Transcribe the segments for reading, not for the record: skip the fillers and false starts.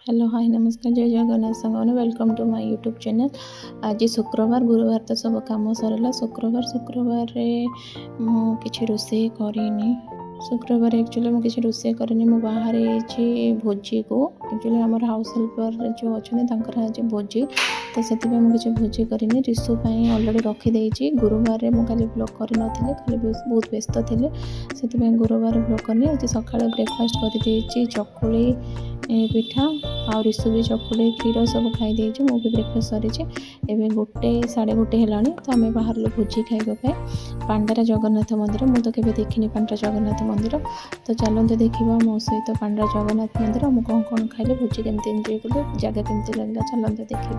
Hello hi नमस्कार जय Jagannath Sagar welcome to my YouTube channel. आज शुक्रवार गुरुवार तो सब कम सरला शुक्रवार मु किसी रोषे करनी। शुक्रवार एक्चुअली मुझे किसी रोषे करनी मु बाहर भोजी को एक्चुअली आम हाउस हेल्पर जो अच्छा आज भोजी तो से मुझे भोजी करनी रिशु अलरेडी रखीदे। गुरुवार मुझे ब्लॉग कर खाली बहुत व्यस्त थे से गुरुवार ब्लॉग करनी। आज सका ब्रेकफास्ट कर चकुली पिठा आ रिशु भी चकुली क्षीर सब खाई मुझे ब्रेकफास्ट सरी गोटे 1:30 है तो आम बाहर भोजी खाइबा पांडारा जगन्नाथ मंदिर मुझे तो देखनी पांडा जगन्नाथ मंदिर तो चलते देखा मो सहित पांडा जगन्नाथ मंदिर मुझे कौन कौन खाइले भोजी केमती एंजॉय कलु जगह केमती लगला चलते देखा।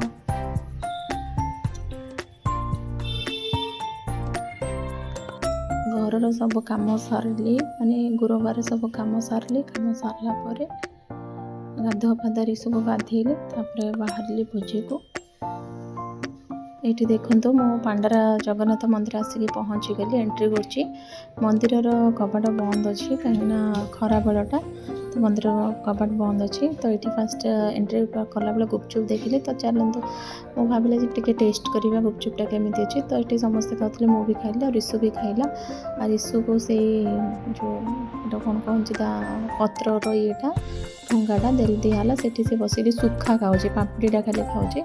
घर सब कम सरली माने गुरुवार सब कम सरली कम सरला गाधुआ पाधा रिशु को गाधेली बाहर भोजी को ये देखो मो पांडारा जगन्नाथ मंदिर आसिक पहुँची गली एंट्री करची मंदिर कबाट बंद अच्छी कहीं खरा बेलटा तो मंदिर कबाट बंद अच्छी तो ये फास्ट एंट्री कला बेले गुपचुप देखिले तो चलते मु भाविले टे टेस्ट करवा गुपचुपटा केमी अच्छी तो ये समस्ते खाते मु भी खाइली और रिशु भी खाइला और रिशु को से जो कौन कहूँ पत्र येटा ठुंगाटा दे दिहला से बसिक सुखा खाऊे पापड़ीटा खाली खाऊे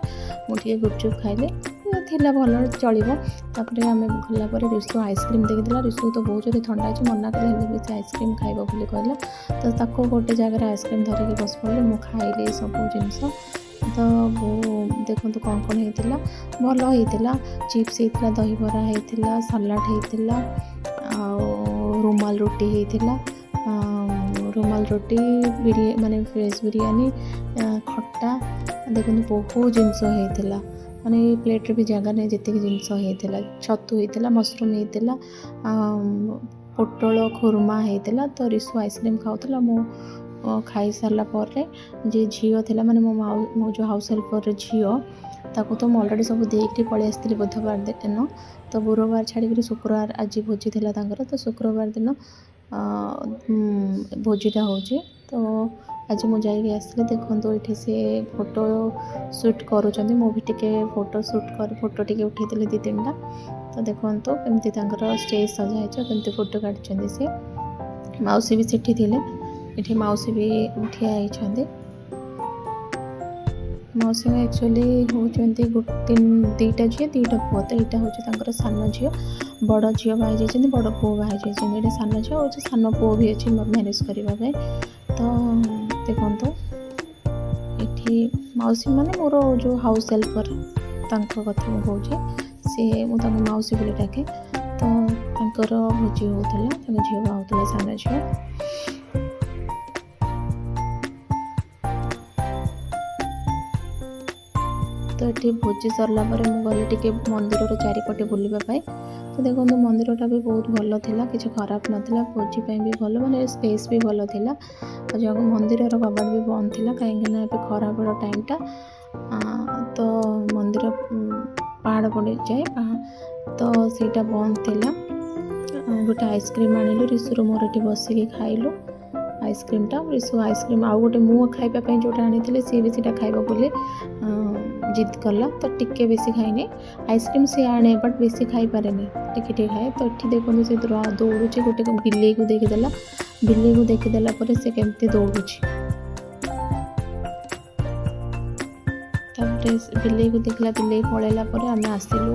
मुझे गुपचुप खाइले थिला भल चलो तापर आम गला रिशु आइसक्रीम देखी रिशु तो बहुत जोर ठंडा अच्छे मना कले भी से आइसक्रीम खाइब बोली कहला तो ताको गोटे जगह आइसक्रीम धरिकी बस पड़े मुझे खाइली सब जिनस तो देखो कौन कौन होता भल होता चिप्स होता दहीबरा होता सलाड होता रुमाल रोटी होता रुमाल रोटी माने फ्रेश बिरयानी खट्टा देखो बहुत जिनस होता माने प्लेट भी जगह नहीं जितक जिनस होता छतु होता मशरूम होता पोटल खुरमा होता तो रिशु आइसक्रीम खाऊला मु खाई सारा जे झील थी माने मो जो हाउस हेल्पर झील ताको तो ऑलरेडी सब देख पलि आसती बुधवार दिन तो गुरुवार छाड़ी शुक्रवार आज भोजी थी तो शुक्रवार दिन भोजीटा हो तो आज मुझे आसली देखो ये सी फोटो शूट करुँच मुझे फोटो शूट कर फोटो टे उठे 2-3टा तो देखो कमती स्टेज सजाई कमती फोटो काटी सी मौसी भी सेठी थे ये मौसी भी ठिया होती मौसी एक्चुअली होती 2टा झील 2टा पुआ तो यहाँ हूँ सान झील बड़ झील बाई बड़ पुओ बाई ये सान झील और सान पुओ भी अच्छी मैरेज करने तो देखो ये मौसी माने मोर जो हाउस हेल्पर कथा मुझे सी मुझे मौसी बोली डाके तो भोजी होता झील बाहूला सान झील तो ये भोजी सरला गली टे मंदिर चारिपटे बुलवाई तो देखो मंदिरटा भी बहुत भल था किसी खराब नाला भोजी भी भल माने स्पेस भी भल था मंदिर कबाट भी बंद था कहीं खरा बेल टाइमटा तो मंदिर पहाड़ पड़ जाए तो सीटा बंद था गोटे आइसक्रीम आनिलु रिशुर मोर ये बसिक खाइलु आइसक्रीमटा रिशु आइसक्रीम आउ गोटे मु खाइबापी जोटा आनी सी भी सीटा खाइब बोली जिद कला तो टिके बेसी खाइनी आइसक्रीम सी आने बट बेसी खाई पारे टिके खाए तो ये देखो से दौड़ुची गोटे बिल्ली को देखीदेला बिल्ली को देखीदेला से केमती दौड़ुची बिल्ली को देखला बिल्ली पलैला आम आसिलु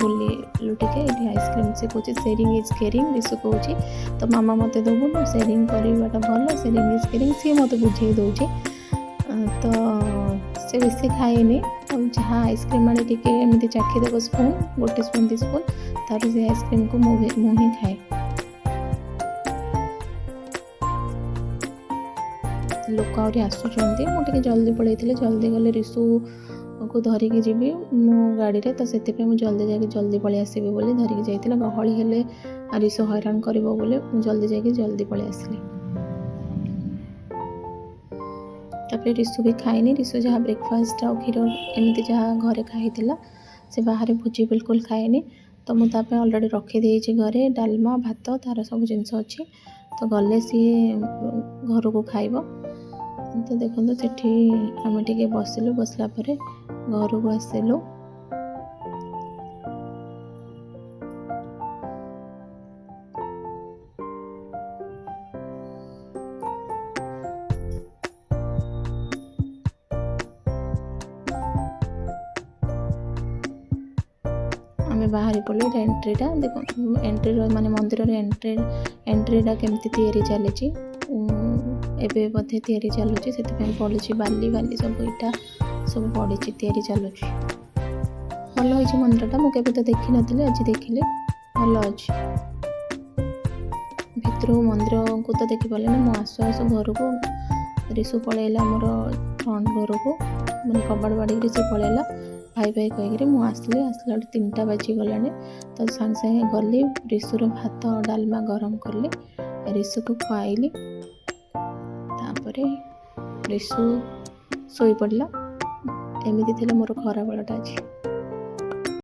बुलू टे ये आइसक्रीम से कहे शेयरिंग इज केयरिंग रिशु कहे तो मामा मत देवुन शेयरिंग करवाटा भल शेयरिंग इज केयरिंग सी मत बुझे दौचे तो से बेसी खाएनी जहाँ आइसक्रीम आने टी चाखीदेव स्पून गोटे स्पून 2 स्पून तार से आइसक्रीम को मुँह ही खाए लोक आहरी आसुँच मुझे जल्दी पड़े जल्दी गले रिशु को धरिकी जी मो गाड़ी रे तो से जल्दी जाके जल्दी पलि आसबि बोली धरिकी जाइतिला गहली हेले रिशु हैरान करिवो बोले जल्दी जाके जल्दी पलि आसली तापर रिशु भी खाइनी रिशु जहाँ ब्रेकफास्ट आ क्षीर एमती जहाँ घरे खाई से बाहर भोजी बिल्कुल खाएनी तो मुझे अलरेडी रखीदे घरे डालमा भात तार सब जिनस अच्छी तो गले सी घर को खाइब ତ ଦେଖନ୍ତୁ ସେଠି ଆମେ ଟିକେ ବସିଲୁ, ବସିଲା ପରେ ଘରକୁ ଆସିଲୁ। ଆମେ ବାହାରି ପଡ଼ିଲୁ। ଏଇଟା ଏଣ୍ଟ୍ରିଟା ଦେଖନ୍ତୁ, ଏଣ୍ଟ୍ରିର ମାନେ ମନ୍ଦିରର ଏଣ୍ଟ୍ରିଟା କେମିତି ତିଆରି ଚାଲିଛି। ଏବେ ବୋଧେ ତିଆରି ଚାଲୁଛି, ସେଥିପାଇଁ ପଡ଼ିଛି ବାଲି ସବୁ ଇଟା ସବୁ ପଡ଼ିଛି, ତିଆରି ଚାଲୁଛି। ଭଲ ହେଇଛି ମନ୍ଦିରଟା, ମୁଁ କେବେ ତ ଦେଖିନଥିଲି, ଆଜି ଦେଖିଲି ଭଲ ଅଛି। ଭିତରକୁ ମନ୍ଦିରକୁ ତ ଦେଖିପାରିଲିନି, ମୁଁ ଆସୁ ଆସୁ ଘରକୁ ରିସୁ ପଳେଇଲା ଆମର ଫ୍ରଣ୍ଟ ଘରକୁ, ମାନେ କବାଟ ବାଡ଼ିକି ରିସୁ ପଳେଇଲା। ଭାଇ କହିକିରି ମୁଁ ଆସିଲା ବେଳକୁ 3ଟା ବାଜିଗଲାଣି। ତ ସାଙ୍ଗେ ସାଙ୍ଗେ ଗଲି, ରିସୁର ଭାତ ଡାଲମା ଗରମ କଲି, ରିସୁକୁ ଖୁଆଇଲି। ତାପରେ ରିସୁ ଶୋଇପଡ଼ିଲା। ଏମିତି ଥିଲା ମୋର ଖରାବେଳଟା ଆଜି।